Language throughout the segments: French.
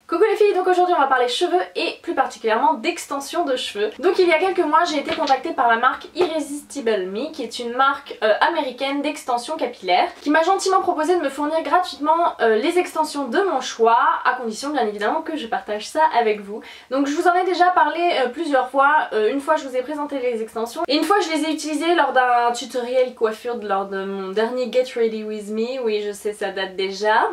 Coucou les filles, donc aujourd'hui on va parler cheveux et plus particulièrement d'extension de cheveux. Donc il y a quelques mois j'ai été contactée par la marque Irresistible Me qui est une marque américaine d'extension capillaire qui m'a gentiment proposé de me fournir gratuitement les extensions de mon choix à condition bien évidemment que je partage ça avec vous. Donc je vous en ai déjà parlé plusieurs fois, une fois je vous ai présenté les extensions et une fois je les ai utilisées lors d'un tutoriel coiffure lors de mon dernier Get Ready With Me, oui je sais ça date déjà.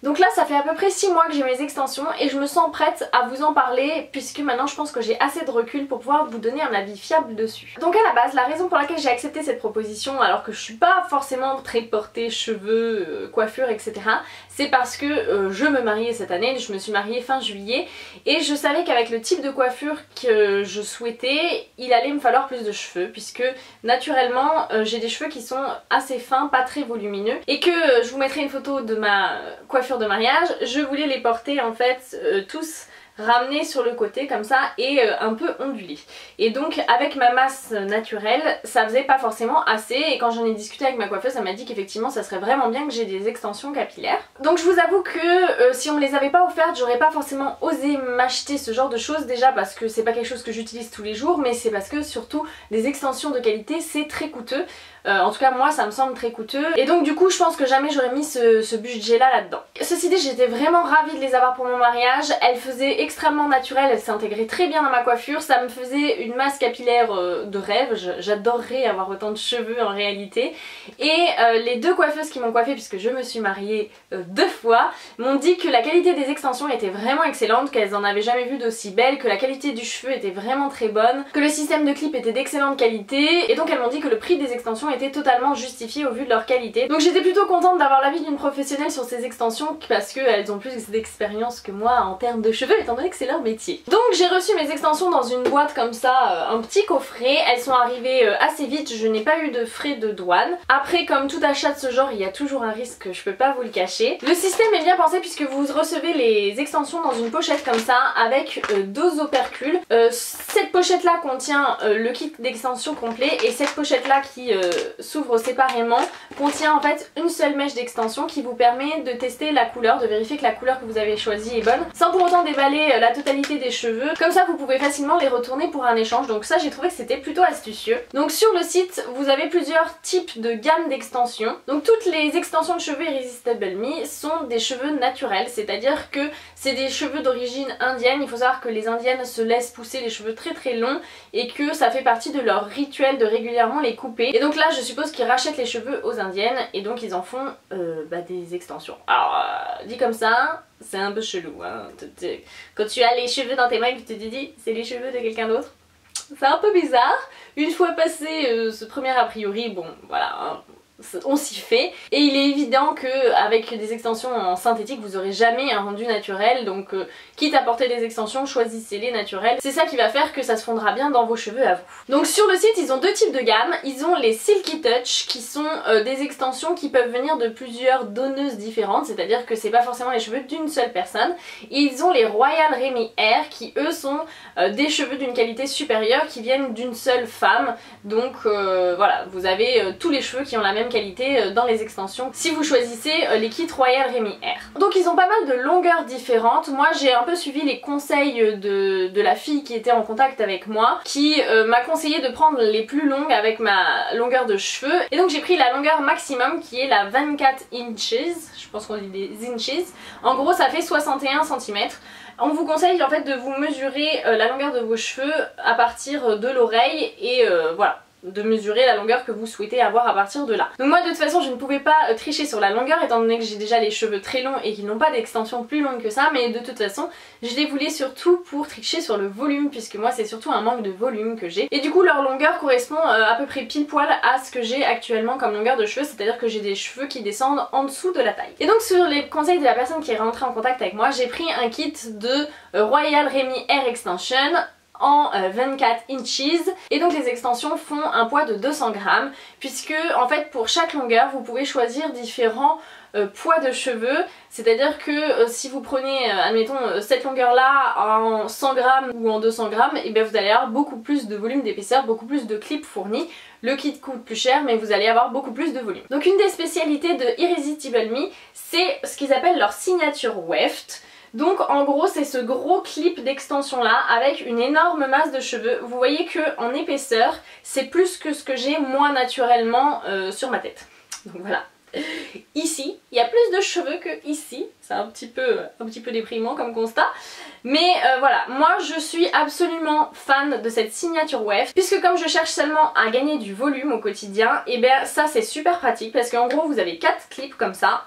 Donc là ça fait à peu près 6 mois que j'ai mes extensions et je me sens prête à vous en parler puisque maintenant je pense que j'ai assez de recul pour pouvoir vous donner un avis fiable dessus. Donc à la base, la raison pour laquelle j'ai accepté cette proposition alors que je suis pas forcément très portée cheveux, coiffure etc, c'est parce que je me mariais cette année, je me suis mariée fin juillet et je savais qu'avec le type de coiffure que je souhaitais, il allait me falloir plus de cheveux puisque naturellement j'ai des cheveux qui sont assez fins, pas très volumineux et que je vous mettrai une photo de ma coiffure de mariage, je voulais les porter en fait tous ramenés sur le côté comme ça et un peu ondulés. Et donc avec ma masse naturelle ça faisait pas forcément assez et quand j'en ai discuté avec ma coiffeuse elle m'a dit qu'effectivement ça serait vraiment bien que j'ai des extensions capillaires. Donc je vous avoue que si on me les avait pas offertes j'aurais pas forcément osé m'acheter ce genre de choses, déjà parce que c'est pas quelque chose que j'utilise tous les jours mais c'est parce que surtout des extensions de qualité c'est très coûteux. En tout cas moi ça me semble très coûteux et donc du coup je pense que jamais j'aurais mis ce budget là-dedans. Ceci dit j'étais vraiment ravie de les avoir pour mon mariage, elles faisaient extrêmement naturelles, elles s'intégraient très bien dans ma coiffure, ça me faisait une masse capillaire de rêve, j'adorerais avoir autant de cheveux en réalité. Et les deux coiffeuses qui m'ont coiffée puisque je me suis mariée 2 fois m'ont dit que la qualité des extensions était vraiment excellente, qu'elles en avaient jamais vu d'aussi belles, que la qualité du cheveu était vraiment très bonne, que le système de clip était d'excellente qualité et donc elles m'ont dit que le prix des extensions était totalement justifié au vu de leur qualité. Donc j'étais plutôt contente d'avoir l'avis d'une professionnelle sur ces extensions parce qu'elles ont plus d'expérience que moi en termes de cheveux étant donné que c'est leur métier. Donc j'ai reçu mes extensions dans une boîte comme ça, un petit coffret, elles sont arrivées assez vite, je n'ai pas eu de frais de douane. Après comme tout achat de ce genre il y a toujours un risque, je peux pas vous le cacher. Le système est bien pensé puisque vous recevez les extensions dans une pochette comme ça avec 2 opercules. Cette pochette là contient le kit d'extension complet et cette pochette là qui s'ouvre séparément contient en fait une seule mèche d'extension qui vous permet de tester la couleur, de vérifier que la couleur que vous avez choisie est bonne sans pour autant déballer la totalité des cheveux. Comme ça vous pouvez facilement les retourner pour un échange, donc ça j'ai trouvé que c'était plutôt astucieux. Donc sur le site vous avez plusieurs types de gamme d'extensions. Donc toutes les extensions de cheveux Irresistible Me sont des cheveux naturels, c'est-à-dire que c'est des cheveux d'origine indienne. Il faut savoir que les indiennes se laissent pousser les cheveux très longs et que ça fait partie de leur rituel de régulièrement les couper. Et donc là je suppose qu'ils rachètent les cheveux aux indiennes et donc ils en font des extensions. Alors dit comme ça c'est un peu chelou hein. Quand tu as les cheveux dans tes mains et que tu te dis c'est les cheveux de quelqu'un d'autre, c'est un peu bizarre. Une fois passé ce premier a priori, bon voilà hein, on s'y fait et il est évident que avec des extensions en synthétique vous aurez jamais un rendu naturel, donc quitte à porter des extensions choisissez les naturelles, c'est ça qui va faire que ça se fondra bien dans vos cheveux à vous. Donc sur le site ils ont 2 types de gamme, ils ont les Silky Touch qui sont des extensions qui peuvent venir de plusieurs donneuses différentes, c'est à dire que c'est pas forcément les cheveux d'une seule personne. Ils ont les Royal Remy Hair qui eux sont des cheveux d'une qualité supérieure qui viennent d'une seule femme, donc voilà vous avez tous les cheveux qui ont la même qualité dans les extensions si vous choisissez les kits Royal Remy Hair. Donc ils ont pas mal de longueurs différentes. Moi j'ai un peu suivi les conseils de la fille qui était en contact avec moi qui m'a conseillé de prendre les plus longues avec ma longueur de cheveux et donc j'ai pris la longueur maximum qui est la 24 inches, je pense qu'on dit des inches, en gros ça fait 61 cm. On vous conseille en fait de vous mesurer la longueur de vos cheveux à partir de l'oreille et voilà, de mesurer la longueur que vous souhaitez avoir à partir de là. Donc moi de toute façon je ne pouvais pas tricher sur la longueur étant donné que j'ai déjà les cheveux très longs et qu'ils n'ont pas d'extension plus longue que ça, mais de toute façon je les voulais surtout pour tricher sur le volume puisque moi c'est surtout un manque de volume que j'ai et du coup leur longueur correspond à peu près pile poil à ce que j'ai actuellement comme longueur de cheveux, c'est à dire que j'ai des cheveux qui descendent en dessous de la taille. Et donc sur les conseils de la personne qui est rentrée en contact avec moi j'ai pris un kit de Royal Remy Hair Extension en 24 inches et donc les extensions font un poids de 200 grammes puisque en fait pour chaque longueur vous pouvez choisir différents poids de cheveux, c'est à dire que si vous prenez admettons cette longueur là en 100 grammes ou en 200 grammes et bien vous allez avoir beaucoup plus de volume d'épaisseur, beaucoup plus de clips fournis. Le kit coûte plus cher mais vous allez avoir beaucoup plus de volume. Donc une des spécialités de Irresistible Me c'est ce qu'ils appellent leur signature weft. Donc en gros c'est ce gros clip d'extension là avec une énorme masse de cheveux. Vous voyez que en épaisseur c'est plus que ce que j'ai moi naturellement sur ma tête. Donc voilà. Ici, il y a plus de cheveux que ici, c'est un petit peu déprimant comme constat, mais voilà, moi je suis absolument fan de cette signature weft, puisque comme je cherche seulement à gagner du volume au quotidien, et bien ça c'est super pratique, parce qu'en gros vous avez 4 clips comme ça,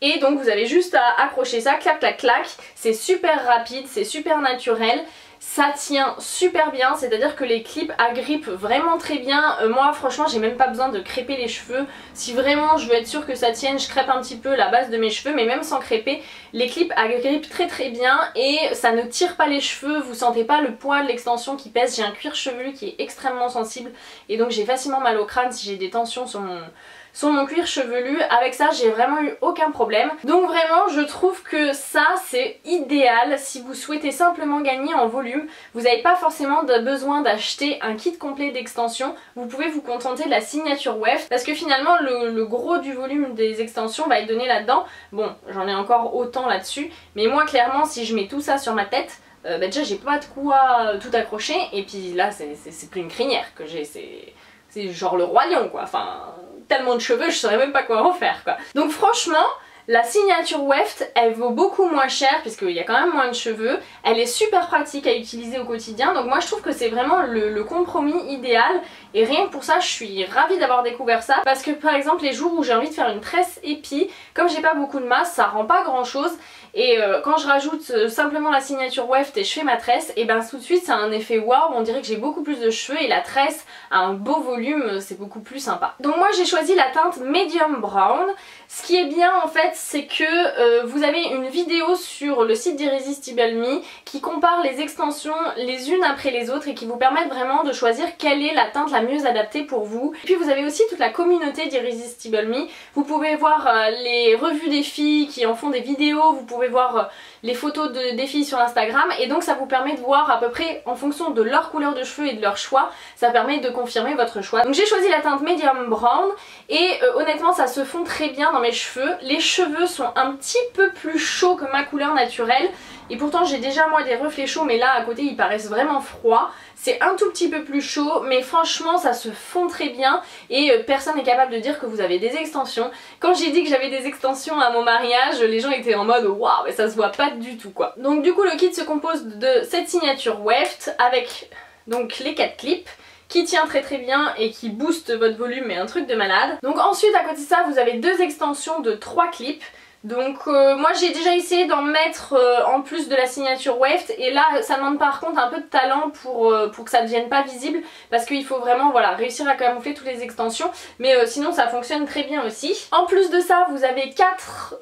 et donc vous avez juste à accrocher ça, clac clac clac, c'est super rapide, c'est super naturel. Ça tient super bien, c'est-à-dire que les clips agrippent vraiment très bien. Moi franchement j'ai même pas besoin de crêper les cheveux. Si vraiment je veux être sûre que ça tienne, je crêpe un petit peu la base de mes cheveux, mais même sans crêper, les clips agrippent très bien et ça ne tire pas les cheveux, vous sentez pas le poids de l'extension qui pèse. J'ai un cuir chevelu qui est extrêmement sensible et donc j'ai facilement mal au crâne si j'ai des tensions sur mon cuir chevelu. Avec ça j'ai vraiment eu aucun problème. Donc vraiment je trouve que ça c'est idéal si vous souhaitez simplement gagner en volume. Vous n'avez pas forcément besoin d'acheter un kit complet d'extensions. Vous pouvez vous contenter de la signature weft parce que finalement le gros du volume des extensions va être donné là-dedans. Bon j'en ai encore autant là-dessus, mais moi clairement si je mets tout ça sur ma tête, bah déjà j'ai pas de quoi tout accrocher et puis là c'est plus une crinière que j'ai, c'est genre le roi lion quoi, enfin tellement de cheveux je saurais même pas quoi en faire quoi. Donc franchement la signature weft elle vaut beaucoup moins cher puisqu'il y a quand même moins de cheveux, elle est super pratique à utiliser au quotidien, donc moi je trouve que c'est vraiment le compromis idéal et rien que pour ça je suis ravie d'avoir découvert ça parce que par exemple les jours où j'ai envie de faire une tresse épi, comme j'ai pas beaucoup de masse ça rend pas grand chose et quand je rajoute simplement la signature weft et je fais ma tresse, et ben tout de suite ça a un effet waouh, on dirait que j'ai beaucoup plus de cheveux et la tresse a un beau volume, c'est beaucoup plus sympa. Donc moi j'ai choisi la teinte medium brown. Ce qui est bien en fait c'est que vous avez une vidéo sur le site d'Irresistible Me qui compare les extensions les unes après les autres et qui vous permettent vraiment de choisir quelle est la teinte la mieux adaptée pour vous. Et puis vous avez aussi toute la communauté d'Irresistible Me, vous pouvez voir les revues des filles qui en font des vidéos, vous pouvez voir les photos des filles sur Instagram et donc ça vous permet de voir à peu près en fonction de leur couleur de cheveux et de leur choix, ça permet de confirmer votre choix. Donc j'ai choisi la teinte medium brown et honnêtement ça se fond très bien dans mes cheveux. Les cheveux sont un petit peu plus chauds que ma couleur naturelle et pourtant j'ai déjà moi des reflets chauds mais là à côté ils paraissent vraiment froids. C'est un tout petit peu plus chaud mais franchement ça se fond très bien et personne n'est capable de dire que vous avez des extensions. Quand j'ai dit que j'avais des extensions à mon mariage, les gens étaient en mode waouh mais ça se voit pas du tout quoi. Donc du coup le kit se compose de cette signature weft avec donc les 4 clips qui tient très bien et qui booste votre volume et un truc de malade. Donc ensuite à côté de ça vous avez 2 extensions de 3 clips. Donc moi j'ai déjà essayé d'en mettre en plus de la signature weft et là ça demande par contre un peu de talent pour que ça ne devienne pas visible parce qu'il faut vraiment voilà réussir à camoufler toutes les extensions mais sinon ça fonctionne très bien aussi. En plus de ça vous avez 4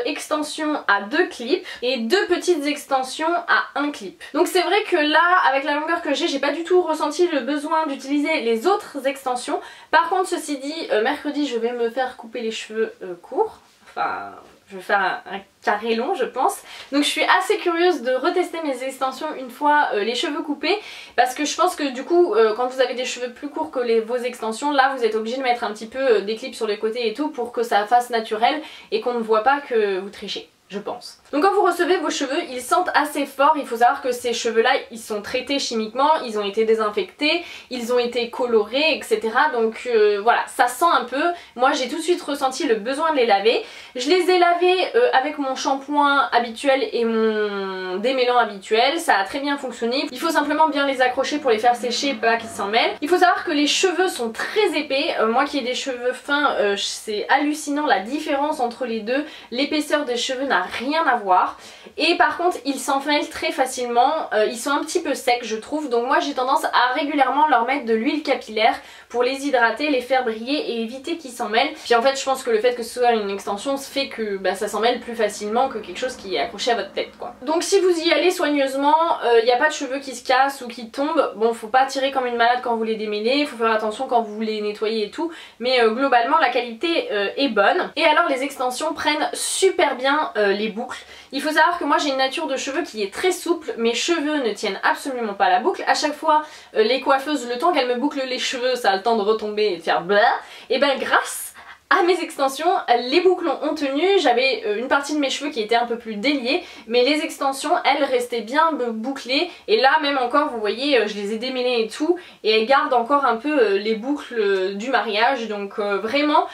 extensions à 2 clips et 2 petites extensions à 1 clip. Donc c'est vrai que là avec la longueur que j'ai pas du tout ressenti le besoin d'utiliser les autres extensions. Par contre ceci dit mercredi je vais me faire couper les cheveux courts, enfin je vais faire un carré long je pense. Donc je suis assez curieuse de retester mes extensions une fois les cheveux coupés parce que je pense que du coup quand vous avez des cheveux plus courts que vos extensions, là vous êtes obligé de mettre un petit peu des clips sur les côtés et tout pour que ça fasse naturel et qu'on ne voit pas que vous trichez. Je pense. Donc quand vous recevez vos cheveux, ils sentent assez fort. Il faut savoir que ces cheveux là ils sont traités chimiquement, ils ont été désinfectés, ils ont été colorés etc. Donc voilà, ça sent un peu. Moi j'ai tout de suite ressenti le besoin de les laver. Je les ai lavés avec mon shampoing habituel et mon démêlant habituel, ça a très bien fonctionné. Il faut simplement bien les accrocher pour les faire sécher, pas qu'ils s'en mêlent. Il faut savoir que les cheveux sont très épais. Moi qui ai des cheveux fins, c'est hallucinant la différence entre les deux. L'épaisseur des cheveux n'a rien à voir et par contre ils s'en mêlent très facilement, ils sont un petit peu secs je trouve, donc moi j'ai tendance à régulièrement leur mettre de l'huile capillaire pour les hydrater, les faire briller et éviter qu'ils s'en mêlent. Puis en fait je pense que le fait que ce soit une extension fait que ça s'en mêle plus facilement que quelque chose qui est accroché à votre tête quoi. Donc si vous y allez soigneusement, il n'y a pas de cheveux qui se cassent ou qui tombent, bon faut pas tirer comme une malade quand vous les démêlez, faut faire attention quand vous les nettoyez et tout, mais globalement la qualité est bonne. Et alors les extensions prennent super bien les boucles. Il faut savoir que moi j'ai une nature de cheveux qui est très souple, mes cheveux ne tiennent absolument pas la boucle. À chaque fois les coiffeuses, le temps qu'elles me bouclent les cheveux, ça a le temps de retomber et de faire blah. Et ben grâce à mes extensions, les boucles ont tenu, j'avais une partie de mes cheveux qui était un peu plus déliée, mais les extensions elles restaient bien bouclées, et là même encore vous voyez je les ai démêlées et tout, et elles gardent encore un peu les boucles du mariage, donc vraiment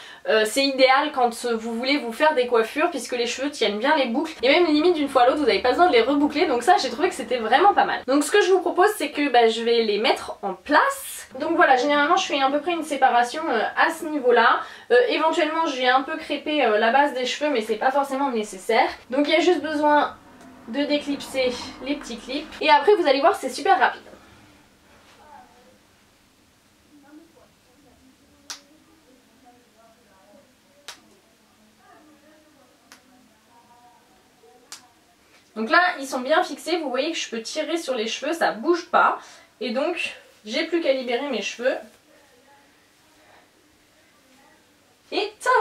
c'est idéal quand vous voulez vous faire des coiffures puisque les cheveux tiennent bien les boucles, et même limite d'une fois à l'autre vous n'avez pas besoin de les reboucler, donc ça j'ai trouvé que c'était vraiment pas mal. Donc ce que je vous propose c'est que je vais les mettre en place. Donc voilà, généralement je fais à peu près une séparation à ce niveau là. Éventuellement je vais un peu crêper la base des cheveux, mais c'est pas forcément nécessaire. Donc il y a juste besoin de déclipser les petits clips, et après vous allez voir c'est super rapide. Donc là ils sont bien fixés, vous voyez que je peux tirer sur les cheveux, ça bouge pas, et donc j'ai plus qu'à libérer mes cheveux. Et tada!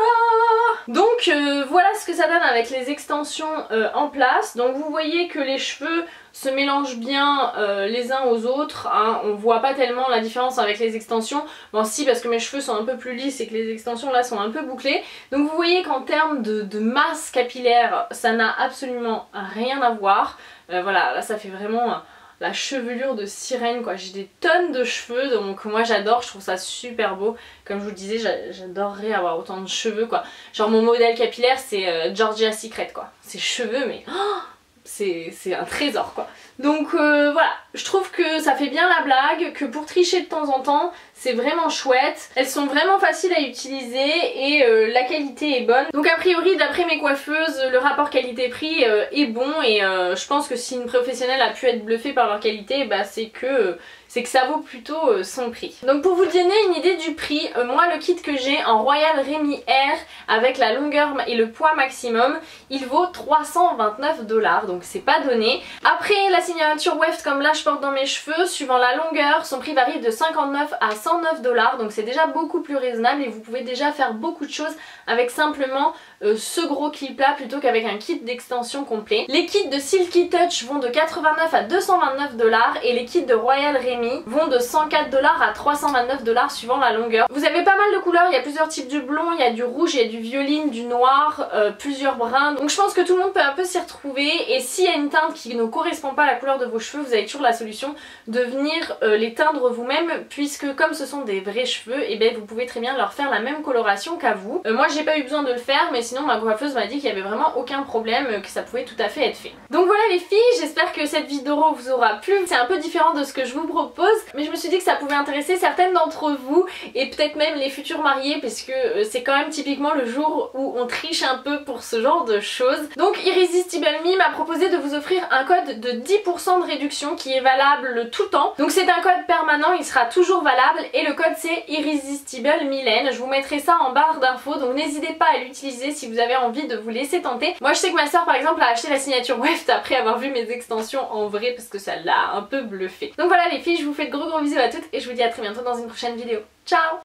Donc voilà ce que ça donne avec les extensions en place. Donc vous voyez que les cheveux se mélangent bien les uns aux autres, hein. On voit pas tellement la différence avec les extensions. Bon si, parce que mes cheveux sont un peu plus lisses et que les extensions là sont un peu bouclées. Donc vous voyez qu'en termes de masse capillaire ça n'a absolument rien à voir. Voilà, là ça fait vraiment la chevelure de sirène quoi, j'ai des tonnes de cheveux, donc moi j'adore, je trouve ça super beau. Comme je vous le disais, j'adorerais avoir autant de cheveux quoi. Genre mon modèle capillaire c'est Georgia Secret quoi, ses cheveux mais oh, c'est un trésor quoi. Donc voilà, je trouve que ça fait bien la blague, que pour tricher de temps en temps c'est vraiment chouette. Elles sont vraiment faciles à utiliser et la qualité est bonne. Donc a priori d'après mes coiffeuses le rapport qualité-prix est bon, et je pense que si une professionnelle a pu être bluffée par leur qualité, c'est que ça vaut plutôt son prix. Donc pour vous donner une idée du prix, moi le kit que j'ai en Royal Remy Air avec la longueur et le poids maximum, il vaut 329 $, donc c'est pas donné. Après la signature weft comme là je porte dans mes cheveux, suivant la longueur, son prix varie de 59 à 109 $, donc c'est déjà beaucoup plus raisonnable et vous pouvez déjà faire beaucoup de choses avec simplement ce gros clip là plutôt qu'avec un kit d'extension complet. Les kits de Silky Touch vont de 89 à 229 $ et les kits de Royal Remy vont de 104 $ à 329 $ suivant la longueur. Vous avez pas mal de couleurs, il y a plusieurs types de blond, il y a du rouge, il y a du violine, du noir, plusieurs bruns, donc je pense que tout le monde peut un peu s'y retrouver, et s'il y a une teinte qui ne correspond pas à la couleur de vos cheveux, vous avez toujours la solution de venir les teindre vous-même, puisque comme ce sont des vrais cheveux, et vous pouvez très bien leur faire la même coloration qu'à vous. Moi j'ai pas eu besoin de le faire, mais sinon ma coiffeuse m'a dit qu'il y avait vraiment aucun problème, que ça pouvait tout à fait être fait. Donc voilà les filles, j'espère que cette vidéo vous aura plu. C'est un peu différent de ce que je vous propose, mais je me suis dit que ça pouvait intéresser certaines d'entre vous, et peut-être même les futurs mariés, parce que c'est quand même typiquement le jour où on triche un peu pour ce genre de choses. Donc Irresistible Me m'a proposé de vous offrir un code de 10% de réduction qui est valable tout le temps. Donc c'est un code permanent, il sera toujours valable, et le code c'est Irresistible Mylène. Je vous mettrai ça en barre d'infos, donc n'hésitez pas à l'utiliser si vous avez envie de vous laisser tenter. Moi je sais que ma soeur par exemple a acheté la signature weft après avoir vu mes extensions en vrai, parce que ça l'a un peu bluffé. Donc voilà les filles, je vous fais de gros bisous à toutes et je vous dis à très bientôt dans une prochaine vidéo. Ciao!